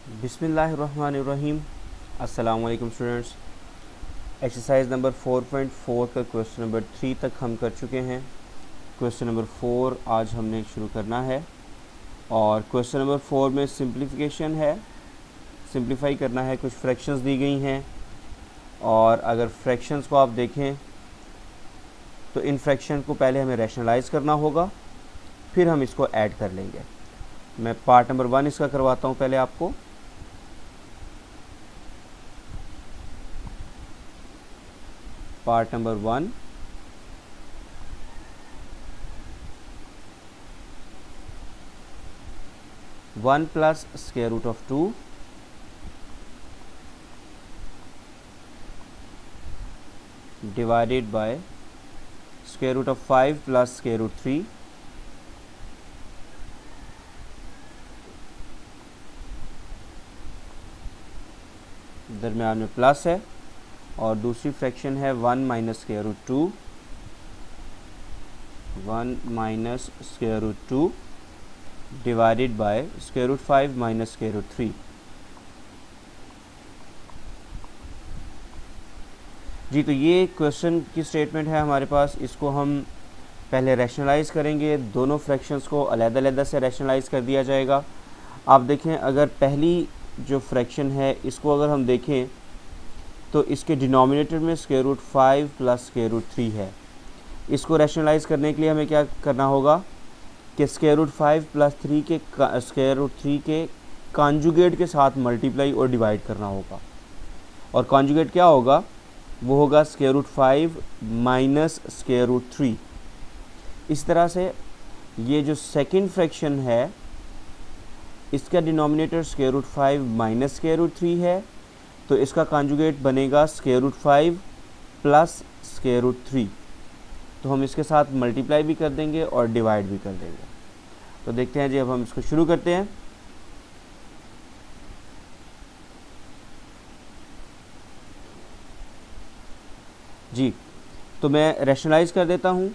बिस्मिल्लाहिर्रहमानिर्रहीम। अस्सलाम वालेकुम स्टूडेंट्स। एक्सरसाइज नंबर 4.4 का क्वेश्चन नंबर 3 तक हम कर चुके हैं। क्वेश्चन नंबर 4 आज हमने शुरू करना है और क्वेश्चन नंबर 4 में सिंप्लीफिकेशन है, सिंप्लीफाई करना है। कुछ फ्रैक्शंस दी गई हैं और अगर फ्रैक्शंस को आप देखें तो इन फ्रैक्शन को पहले हमें रैशनलाइज करना होगा, फिर हम इसको ऐड कर लेंगे। मैं पार्ट नंबर 1 इसका करवाता हूँ पहले आपको। Part number 1, one plus square root of 2 divided by square root of 5 plus square root 3 दरम्यान में प्लस है और दूसरी फ्रैक्शन है 1 minus square root 2, 1 minus square root 2 divided by square root 5 minus square root 3। जी, तो ये क्वेश्चन की स्टेटमेंट है हमारे पास। इसको हम पहले रैशनलाइज करेंगे, दोनों फ्रैक्शंस को अलग-अलग से रैशनलाइज कर दिया जाएगा। आप देखें, अगर पहली जो फ्रैक्शन है इसको अगर हम देखें तो इसके डिनोमिनेटर में square root 5 plus square root 3 है। इसको रैशनलाइज करने के लिए हमें क्या करना होगा कि स्क्वायर रूट 5 प्लस 3 के स्क्वायर रूट 3 के कॉन्जुगेट के साथ मल्टीप्लाई और डिवाइड करना होगा। और कॉन्जुगेट क्या होगा? वो होगा square root 5 minus square root 3। इस तरह से ये जो सेकंड फ्रैक्शन है इसका denominator square root 5 minus square root 3 है, तो इसका कॉन्जुगेट बनेगा square root 5 plus square root 3। तो हम इसके साथ मल्टीप्लाई भी कर देंगे और डिवाइड भी कर देंगे। तो देखते हैं जी, अब हम इसको शुरू करते हैं। जी, तो मैं रैशनलाइज कर देता हूँ।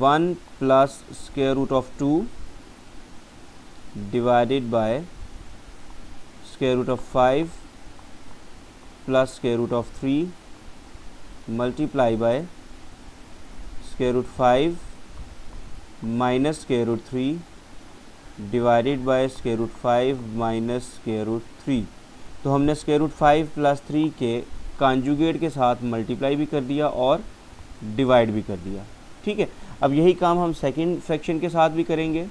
1 plus square root of 2 divided by square root of 5 plus square root of 3 multiply by square root 5 minus square root 3 divided by square root 5 minus square root 3। तो हमने स्क्वायर रूट 5 प्लस 3 के conjugate के साथ multiply भी कर दिया और divide भी कर दिया। ठीक है, अब यही काम हम सेकंड फ्रैक्शन के साथ भी करेंगे।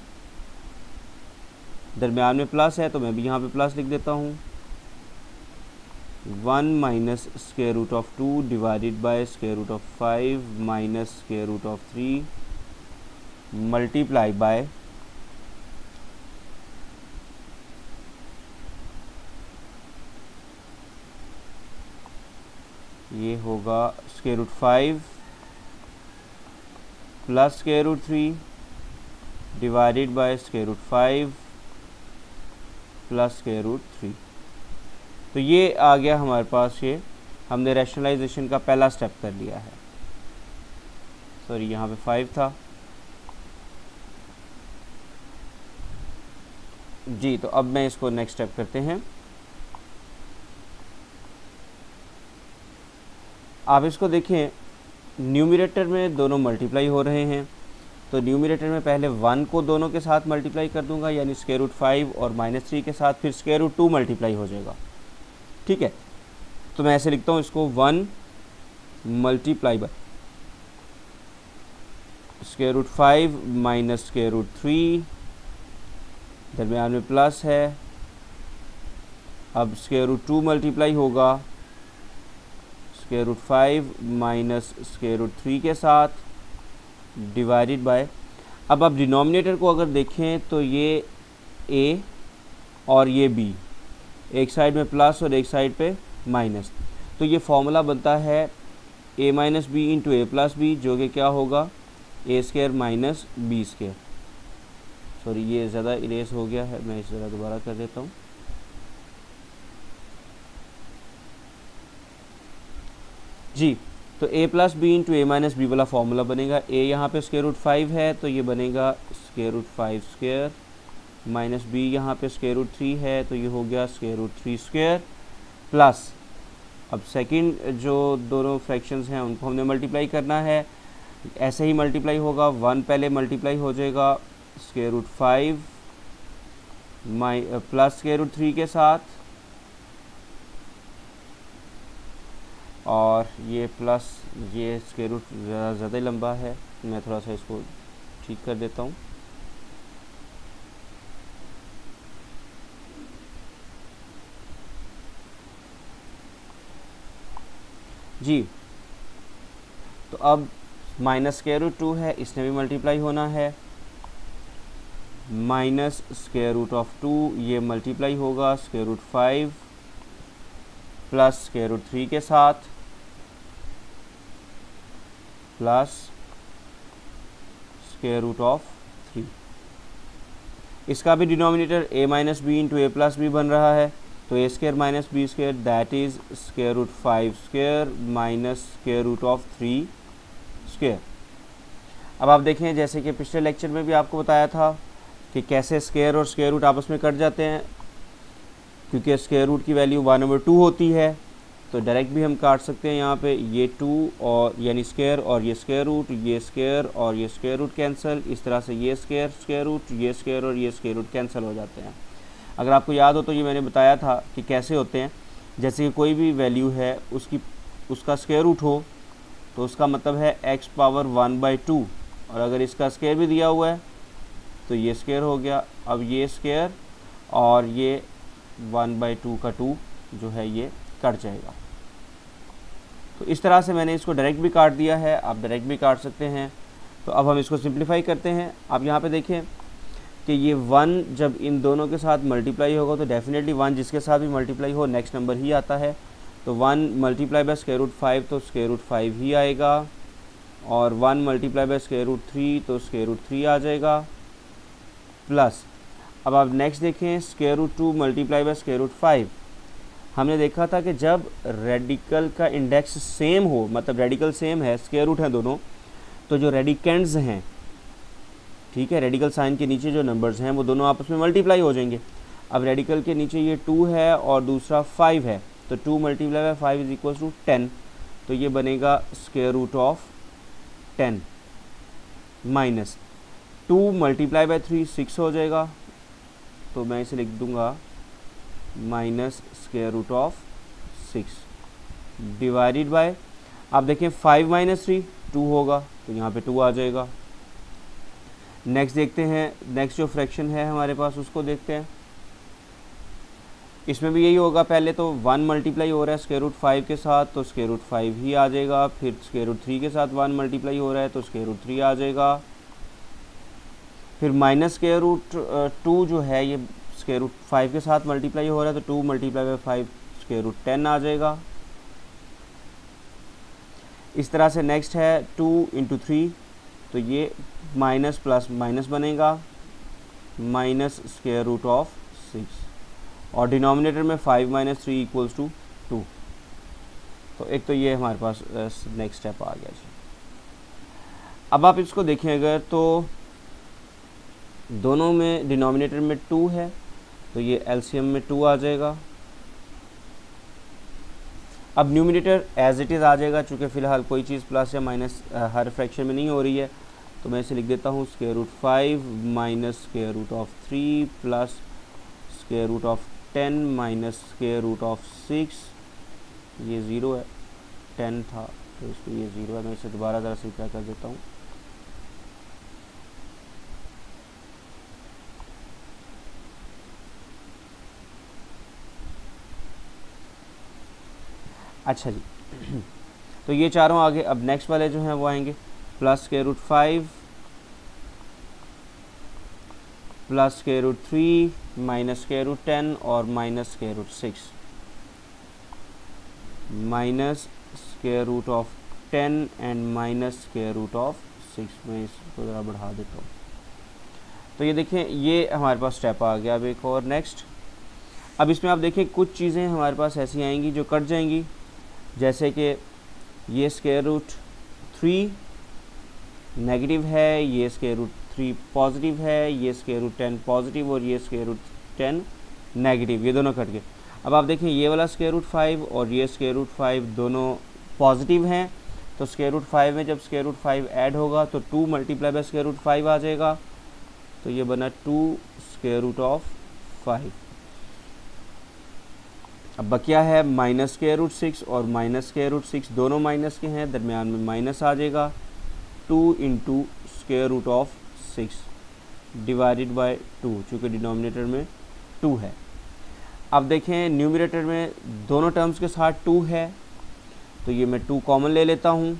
दरम्यान में प्लस है तो मैं भी यहाँ पे प्लस लिख देता हूँ। 1 minus square root of 2 divided by square root of 5 minus square root of 3 multiply by ये होगा square root 5 plus square root 3 divided by square root 5 plus square root 3। तो ये आ गया हमारे पास। ये हमने रैशनलाइजेशन का पहला स्टेप कर लिया है। सॉरी, यहाँ पे 5 था जी। तो अब मैं इसको नेक्स्ट स्टेप करते हैं। आप इसको देखें, न्यूमरेटर में दोनों मल्टीप्लाई हो रहे हैं, तो न्यूमरेटर में पहले 1 को दोनों के साथ मल्टीप्लाई कर दूंगा, यानी स्क्वायर रूट 5 और माइनस 3 के साथ, फिर स्क्वायर रूट 2 मल्टीप्लाई हो जाएगा। ठीक है, तो मैं ऐसे लिखता हूँ इसको 1 multiply by square root 5 minus square root 3, दरम्यान में प्लस है। अब स्क्वायर रूट 2 मल्टीप्लाई होगा square root 5 minus square root 3 के साथ डिवाइडेड बाय। अब आप डिनोमिनेटर को अगर देखें तो ये a और ये b, एक साइड में प्लस और एक साइड पे माइनस, तो ये फॉर्मूला बनता है a minus B into A plus b, जो कि क्या होगा a square minus B square. Sorry, ये ज़्यादा इरेज हो गया है, मैं इसे ज़रा दोबारा कर देता हूँ। जी, तो a plus b into a minus b वाला फॉर्मूला बनेगा। a यहाँ पे स्क्वायर रूट 5 है तो ये बनेगा square root 5 square minus b यहाँ पे स्क्वायर रूट 3 है तो ये हो गया स्क्वायर रूट 3 स्क्वायर प्लस, अब सेकंड जो दोनों फ्रैक्शंस हैं उनको हमने मल्टीप्लाई करना है, ऐसे ही मल्टीप्लाई होगा, 1 पहले मल्टीप्लाई हो जाएगा square root 5 plus square root 3 के साथ, और ये प्लस ये स्क्वायर रूट ज़्यादा ही लंबा है, मैं थोड़ा सा इसको ठीक कर देता हूँ। जी, तो अब माइनस स्क्वायर रूट 2 है, इसने भी मल्टीप्लाई होना है, माइनस स्क्वायर रूट ऑफ 2 ये मल्टीप्लाई होगा square root 5 plus square root 3 के साथ प्लस स्क्वायर रूट ऑफ 3। इसका भी denominator a minus B into A plus B बन रहा है, तो A square minus B square that is square root 5 square minus square root of 3 square. अब आप देखें जैसे कि पिछले लेक्चर में भी आपको बताया था कि कैसे स्क्वायर और स्क्वायर रूट आपस में कट जाते हैं, क्योंकि स्क्वायर रूट की वैल्यू 1/2 होती है, तो डायरेक्ट भी हम काट सकते हैं यहाँ पे, ये 2 और यानी स्क्वायर और ये स्क्वायर रूट, ये स्क्वायर और ये स्क्वायर रूट कैंसिल, इस तरह से ये स्क्वायर स्क्वायर रूट, ये स्क्वायर और ये स्क्वायर रूट कैंसिल हो जाते हैं। अगर आपको याद हो तो ये मैंने बताया था कि कैसे होते हैं, जैसे कि कोई भी वैल्यू है उसका स्क्वायर रूट हो तो उसका मतलब है x पावर 1/2, और अगर इसका स्क्वायर भी दिया हुआ है तो ये स्क्वायर हो गया, अब ये स्क्वायर और ये 1/2 का 2 जो है ये कट जाएगा। तो इस तरह से मैंने इसको डायरेक्ट भी काट दिया है, आप डायरेक्ट भी काट सकते हैं। तो अब हम इसको सिंप्लीफाई करते हैं। आप यहाँ पे देखें कि ये 1 जब इन दोनों के साथ मल्टीप्लाई होगा तो डेफिनेटली 1 जिसके साथ भी मल्टीप्लाई हो नेक्स्ट नंबर ही आता है, तो 1 मल्टीप्लाई बाय स्क्वायर रूट 5 तो स्क्वायर रूट 5 ही आएगा, और 1 मल्टीप्लाई बाय स्क्वायर रूट 3 तो स्क्वायर रूट 3 आ जाएगा, प्लस अब आप नेक्स्ट देखें square root 2 multiply by square root 5। हमने देखा था कि जब रेडिकल का इंडेक्स सेम हो, मतलब रेडिकल सेम है, स्क्वायर रूट हैं दोनों, तो जो रेडिकेंड्स हैं, ठीक है, रेडिकल साइन के नीचे जो नंबर्स हैं वो दोनों आपस में मल्टीप्लाई हो जाएंगे। अब रेडिकल के नीचे ये 2 है और दूसरा 5 है, तो 2 multiply by 5 is equal to 10, तो ये बनेगा square root of 10 minus 2 multiply by 3 6 हो जाएगा, तो मैं इसे लिख दूंगा minus square root of 6 divided by, आप देखें 5 माइनस 3 2 होगा, तो यहाँ पे 2 आ जाएगा। नेक्स्ट देखते हैं, नेक्स्ट जो फ्रैक्शन है हमारे पास उसको देखते हैं। इसमें भी यही होगा, पहले तो 1 मल्टीप्लाई हो रहा है स्क्वायर रूट 5 के साथ तो स्क्वायर रूट 5 ही आ जाएगा, फिर स्क्वायर रूट 3 के साथ 1 मल्टीप्लाई हो रहा है तो स्क्वायर रूट 3 आ जाएगा, फिर माइनस स्क्वायर रूट 2 जो है ये स्क्वायर रूट 5 के साथ मल्टीप्लाई हो रहा है तो 2 मल्टीप्लाई बाय 5 स्क्वायर रूट 10 आ जाएगा। इस तरह से नेक्स्ट है 2 इंटू 3, तो ये माइनस प्लस माइनस बनेगा, माइनस स्क्वायर रूट ऑफ 6, और डिनोमिनेटर में 5 माइनस 3 इक्वल्स टू 2। तो एक तो ये हमारे पास नेक्स्ट स्टेप आ गया जी। अब आप इसको देखें अगर तो दोनों में डिनोमिनेटर में 2 है तो ये एलसीएम में 2 आ जाएगा। अब न्यूमिनेटर एज इट इज़ आ जाएगा, चूँकि फ़िलहाल कोई चीज़ प्लस या माइनस हर फ्रैक्शन में नहीं हो रही है, तो मैं इसे लिख देता हूँ square root 5 minus square root of 3 plus square root of 10 minus square root of 6, ये 0 है, 10 था तो इसको ये 0 है, मैं इसे दोबारा ज़रा से क्या कर देता हूँ। अच्छा जी, तो ये चारों आगे। अब नेक्स्ट वाले जो हैं वो आएंगे plus square root 5 plus square root 3 minus square root 10 और minus square root 6, minus square root of 10 and minus square root of 6। मैं इसको ज़रा बढ़ा देता हूँ। तो ये देखें, ये हमारे पास स्टेप आ गया। अब एक और नेक्स्ट, अब इसमें आप देखें कुछ चीज़ें हमारे पास ऐसी आएंगी जो कट जाएंगी, जैसे कि ये स्क्वायर रूट 3 नेगेटिव है, ये स्क्वायर रूट 3 पॉजिटिव है, ये स्क्वायर रूट 10 पॉजिटिव और ये स्क्वायर रूट 10 नेगेटिव, ये दोनों कट गए। अब आप देखें ये वाला स्क्वायर रूट 5 और ये स्क्वायर रूट 5 दोनों पॉजिटिव हैं, तो स्क्वायर रूट 5 में जब स्क्वायर रूट 5 ऐड होगा तो 2 मल्टीप्लाई बाय स्क्वायर रूट 5 आ जाएगा, तो ये बना 2 स्क्वायर रूट ऑफ 5। अब बकिया है माइनस स्क्वायर रूट 6 और माइनस स्क्वायर रूट 6 दोनों माइनस के हैं, दरमियान में माइनस आ जाएगा, 2 into square root of 6 divided by 2, चूँकि डिनोमिनेटर में 2 है। अब देखें न्यूमरेटर में दोनों टर्म्स के साथ 2 है, तो ये मैं 2 कॉमन ले लेता हूँ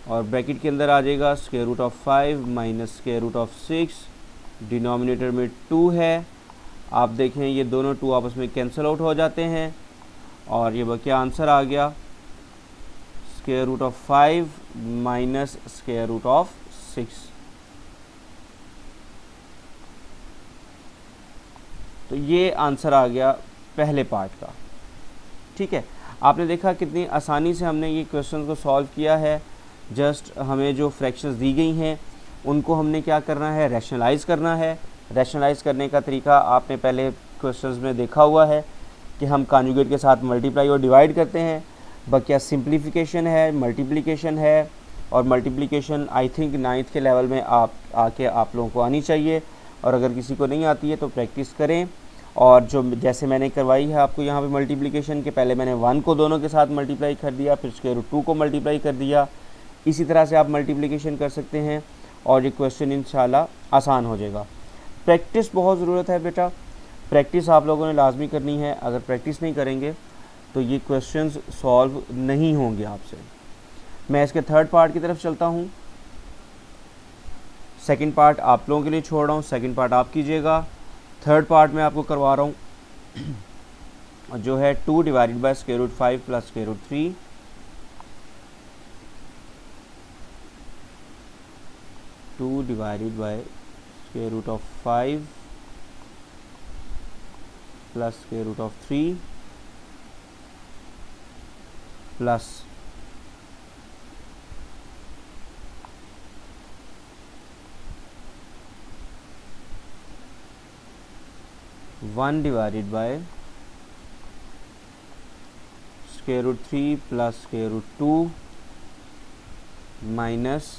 और ब्रैकेट के अंदर आ जाएगा square root of 5 minus square root of 6, denominator में 2 है। आप देखें ये दोनों 2 आपस में कैंसिल आउट हो जाते हैं और ये क्या आंसर आ गया, square root of 5 minus square root of 6। तो ये आंसर आ गया पहले पार्ट का। ठीक है, आपने देखा कितनी आसानी से हमने ये क्वेश्चन को सॉल्व किया है। जस्ट हमें जो फ्रैक्शंस दी गई हैं उनको हमने क्या करना है, रैशनलाइज़ करना है। रैशनलाइज़ करने का तरीका आपने पहले क्वेश्चंस में देखा हुआ है कि हम कॉन्जुगेट के साथ मल्टीप्लाई और डिवाइड करते हैं। बकिया सिंप्लीफिकेशन है, मल्टीप्लिकेशन है, और मल्टीप्लिकेशन आई थिंक 9th के लेवल में आप लोगों को आनी चाहिए, और अगर किसी को नहीं आती है तो प्रैक्टिस करें। और जो जैसे मैंने करवाई है आपको यहाँ पे मल्टीप्लिकेशन के, पहले मैंने 1 को दोनों के साथ मल्टीप्लाई कर दिया, फिर स्क्वायर रूट 2 को मल्टीप्लाई कर दिया। इसी तरह से आप मल्टीप्लिकेशन कर सकते हैं और ये क्वेश्चन इंशाल्लाह आसान हो जाएगा। प्रैक्टिस बहुत ज़रूरत है बेटा, प्रैक्टिस आप लोगों ने लाजमी करनी है। अगर प्रैक्टिस नहीं करेंगे तो ये क्वेश्चंस सॉल्व नहीं होंगे आपसे। मैं इसके थर्ड पार्ट की तरफ चलता हूँ। सेकंड पार्ट आप लोगों के लिए छोड़ रहा हूँ, सेकंड पार्ट आप कीजिएगा। थर्ड पार्ट में आपको करवा रहा हूँ जो है 2 divided by square root 5 plus square root 3, 2 divided by square root of 5 plus square root of 3 plus 1 divided by square root 3 plus square root 2 minus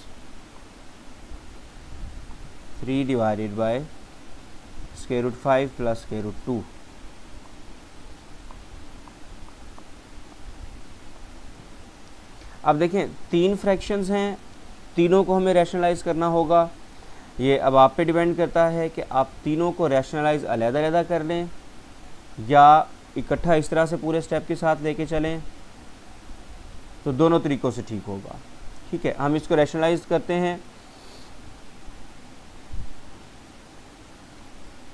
3 divided by square root 5 plus square root 2। अब देखें 3 fractions हैं, तीनों को हमें rationalise करना होगा। ये अब आप पे डिपेंड करता है कि आप तीनों को रैशनलाइज अलग-अलग कर लें या इकट्ठा इस तरह से पूरे स्टेप के साथ लेके चलें, तो दोनों तरीक़ों से ठीक होगा। ठीक है, हम इसको रैशनलाइज करते हैं।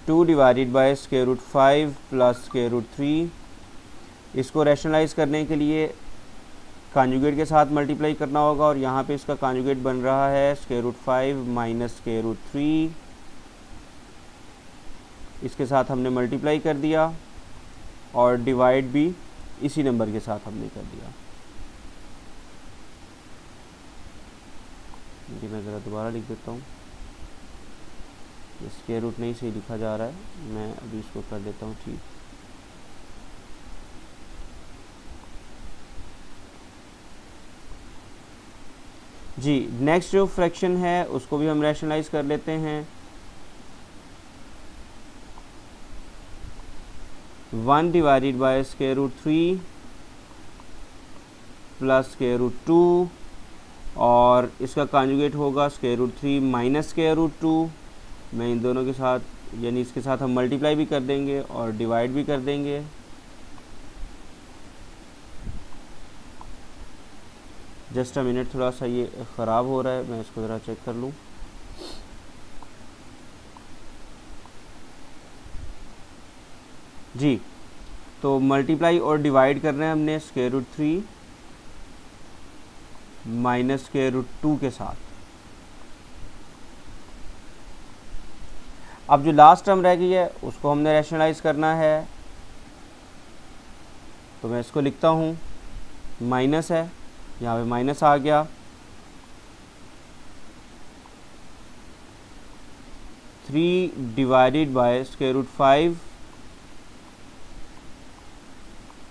2 divided by square root 5 plus square root 3, इसको रैशनलाइज करने के लिए कॉन्जुगेट के साथ मल्टीप्लाई करना होगा, और यहाँ पे इसका कॉन्जुगेट बन रहा है square root 5 minus square root 3। इसके साथ हमने मल्टीप्लाई कर दिया और डिवाइड भी इसी नंबर के साथ हमने कर दिया। जी मैं ज़रा दोबारा लिख देता हूँ, स्क्वायर रूट नहीं सही लिखा जा रहा है, मैं अभी इसको कर देता हूँ ठीक। जी नेक्स्ट जो फ्रैक्शन है उसको भी हम रैशनलाइज कर लेते हैं। 1 divided by square root 3 plus square root 2, और इसका कॉन्जुगेट होगा square root 3 minus square root 2। मैं इन दोनों के साथ यानी इसके साथ हम मल्टीप्लाई भी कर देंगे और डिवाइड भी कर देंगे। जस्ट अ मिनट, थोड़ा सा ये ख़राब हो रहा है, मैं इसको ज़रा चेक कर लूँ। जी तो मल्टीप्लाई और डिवाइड कर रहे हैं हमने square root 3 minus square root 2 के साथ। अब जो लास्ट टर्म रह गई है उसको हमने रैशनलाइज करना है, तो मैं इसको लिखता हूँ, माइनस है, यहाँ पे माइनस आ गया, 3 divided by square root 5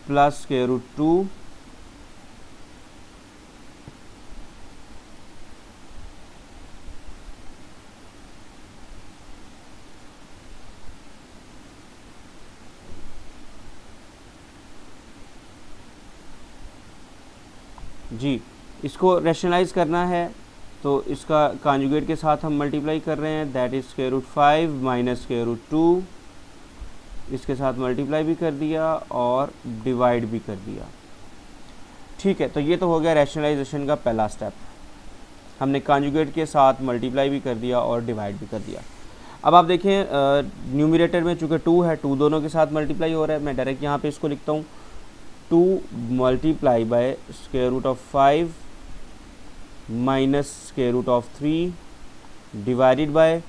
plus square root 2 जी। इसको रैशनलाइज करना है तो इसका कॉन्जुगेट के साथ हम मल्टीप्लाई कर रहे हैं, that is square root 5 minus square root 2, इसके साथ मल्टीप्लाई भी कर दिया और डिवाइड भी कर दिया। ठीक है, तो ये तो हो गया रैशनलाइजेशन का पहला स्टेप। हमने कॉन्जुगेट के साथ मल्टीप्लाई भी कर दिया और डिवाइड भी कर दिया। अब आप देखें न्यूमरेटर में चूँकि 2 है, 2 दोनों के साथ मल्टीप्लाई हो रहा है, मैं डायरेक्ट यहाँ पे इसको लिखता हूँ 2 multiply by square root of 5 minus square root of 3 divided by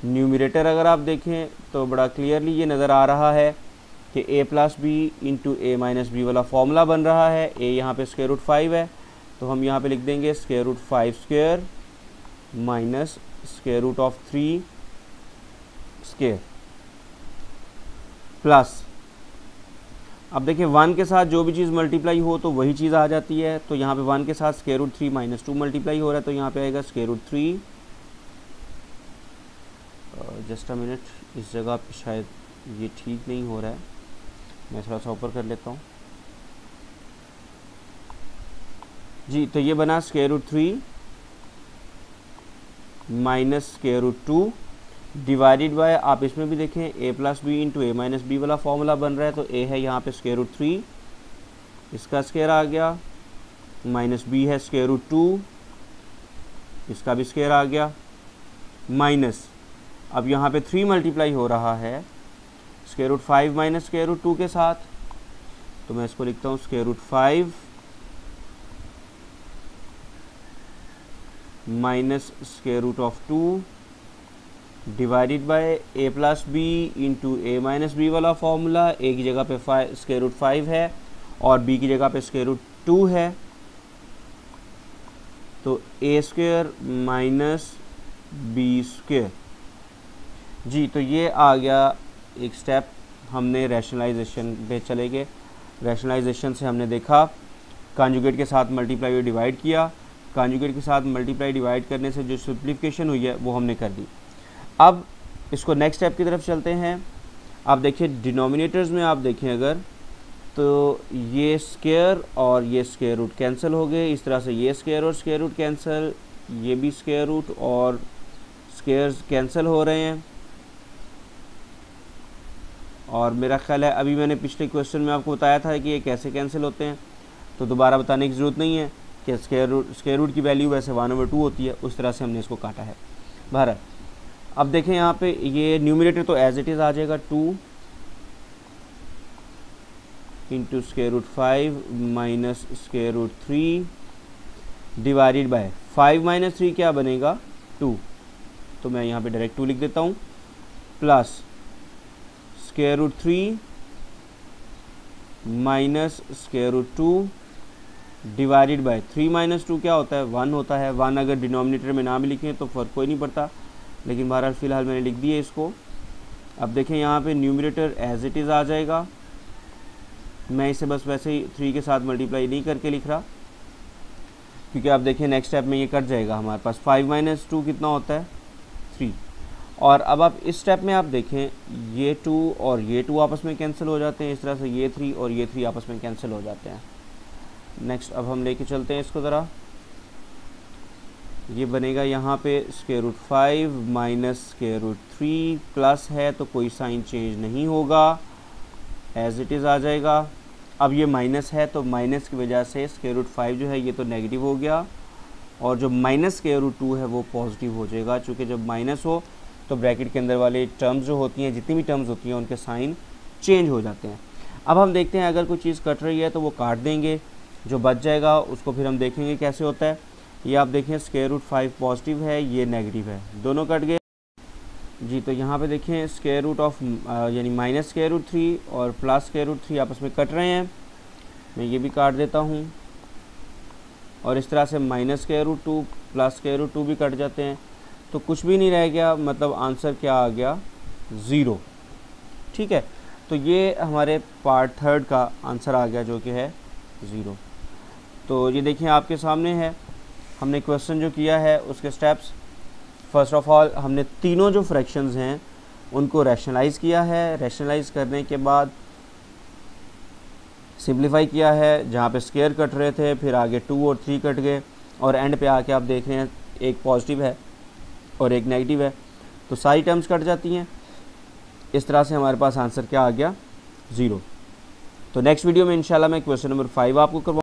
numerator. अगर आप देखें तो बड़ा क्लियरली ये नज़र आ रहा है कि a plus b into a minus b वाला फॉर्मूला बन रहा है। a यहाँ पे स्क्वायर रूट 5 है तो हम यहाँ पे लिख देंगे square root 5 square minus square root of 3 square plus, अब देखिए 1 के साथ जो भी चीज़ मल्टीप्लाई हो तो वही चीज़ आ जाती है। तो यहाँ पे 1 के साथ स्क्वायर रूट 3 माइनस 2 मल्टीप्लाई हो रहा है तो यहाँ पे आएगा square root 3। Just a minute, इस जगह पे शायद ये ठीक नहीं हो रहा है, मैं थोड़ा सा ऊपर कर लेता हूँ जी। तो ये बना square root 3 minus square root 2 divided by, आप इसमें भी देखें a plus b into a minus b वाला फॉर्मूला बन रहा है तो a है यहाँ पे स्क्वायर रूट 3, इसका स्क्वायर आ गया, माइनस b है स्क्वायर रूट 2, इसका भी स्क्वायर आ गया, माइनस अब यहाँ पे 3 मल्टीप्लाई हो रहा है square root 5 minus square root 2 के साथ, तो मैं इसको लिखता हूँ square root 5 minus square root of 2 divided by a plus b into a minus b वाला फॉर्मूला, a की जगह पे स्क्वायर रूट 5 है और b की जगह पे स्क्वायर रूट 2 है, तो a square minus B square जी। तो ये आ गया एक स्टेप, हमने रैशनलाइजेशन पे चले गए। रैशनलाइजेशन से हमने देखा कॉन्जुगेट के साथ मल्टीप्लाई और डिवाइड किया, कॉन्जुगेट के साथ मल्टीप्लाई डिवाइड करने से जो सिंप्लीफिकेशन हुई है वो हमने कर दी। अब इसको नेक्स्ट स्टेप की तरफ चलते हैं। आप देखिए डिनोमिनेटर्स में आप देखें अगर तो ये स्क्वायर और ये स्क्वायर रूट कैंसिल हो गए, इस तरह से ये स्क्वायर और स्क्वायर रूट कैंसिल, ये भी स्क्वायर रूट और स्क्वायर्स कैंसिल हो रहे हैं। और मेरा ख्याल है अभी मैंने पिछले क्वेश्चन में आपको बताया था कि ये कैसे कैंसिल होते हैं, तो दोबारा बताने की ज़रूरत नहीं है कि स्क्वायर रूट की वैल्यू वैसे 1/2 होती है, उस तरह से हमने इसको काटा है। बहरहाल अब देखें यहाँ पे ये न्यूमरेटर तो एज इट इज़ आ जाएगा 2 into square root 5 minus square root 3 divided by 5 minus 3 क्या बनेगा 2, तो मैं यहाँ पे डायरेक्ट 2 लिख देता हूँ, plus square root 3 minus square root 2 divided by 3 minus 2 क्या होता है 1 होता है। 1 अगर डिनोमिनेटर में ना भी लिखें तो फ़र्क कोई नहीं पड़ता, लेकिन बहरहाल फ़िलहाल मैंने लिख दिया इसको। अब देखें यहाँ पे न्यूमरेटर एज इट इज़ आ जाएगा, मैं इसे बस वैसे ही 3 के साथ मल्टीप्लाई नहीं करके लिख रहा, क्योंकि आप देखें नेक्स्ट स्टेप में ये कट जाएगा हमारे पास। 5 माइनस 2 कितना होता है 3। और अब आप इस स्टेप में आप देखें ये 2 और ये 2 आपस में कैंसिल हो जाते हैं, इस तरह से ये 3 और ये 3 आपस में कैंसिल हो जाते हैं। नेक्स्ट अब हम लेके चलते हैं इसको ज़रा, ये बनेगा यहाँ पे square root 5 minus square root 3 plus है तो कोई साइन चेंज नहीं होगा, एज इट इज़ आ जाएगा। अब ये माइनस है तो माइनस की वजह से स्क्वायर रूट 5 जो है ये तो नेगेटिव हो गया, और जो माइनस स्क्वायर रूट 2 है वो पॉजिटिव हो जाएगा, चूँकि जब माइनस हो तो ब्रैकेट के अंदर वाले टर्म्स जो होती हैं, जितनी भी टर्म्स होती हैं उनके साइन चेंज हो जाते हैं। अब हम देखते हैं अगर कोई चीज़ कट रही है तो वो काट देंगे, जो बच जाएगा उसको फिर हम देखेंगे कैसे होता है। ये आप देखें स्क्वायर रूट 5 पॉजिटिव है, ये नेगेटिव है, दोनों कट गए जी। तो यहाँ पे देखें स्क्वायर रूट ऑफ यानी माइनस स्क्वायर रूट 3 और प्लस स्क्वायर रूट 3 आपस में कट रहे हैं, मैं ये भी काट देता हूँ, और इस तरह से minus square root 2 plus square root 2 भी कट जाते हैं। तो कुछ भी नहीं रह गया, मतलब आंसर क्या आ गया, 0। ठीक है, तो ये हमारे पार्ट थर्ड का आंसर आ गया जो कि है 0। तो ये देखिए आपके सामने है, हमने क्वेश्चन जो किया है उसके स्टेप्स। फर्स्ट ऑफ ऑल हमने तीनों जो फ्रैक्शंस हैं उनको रैशनलाइज किया है, रैशनलाइज करने के बाद सिंप्लीफाई किया है, जहाँ पे स्क्वायर कट रहे थे फिर आगे 2 और 3 कट गए, और एंड पे आके आप देख रहे हैं एक पॉजिटिव है और एक नेगेटिव है, तो सारी टर्म्स कट जाती हैं। इस तरह से हमारे पास आंसर क्या आ गया, 0। तो नेक्स्ट वीडियो में इंशाल्लाह मैं क्वेश्चन नंबर 5 आपको करवा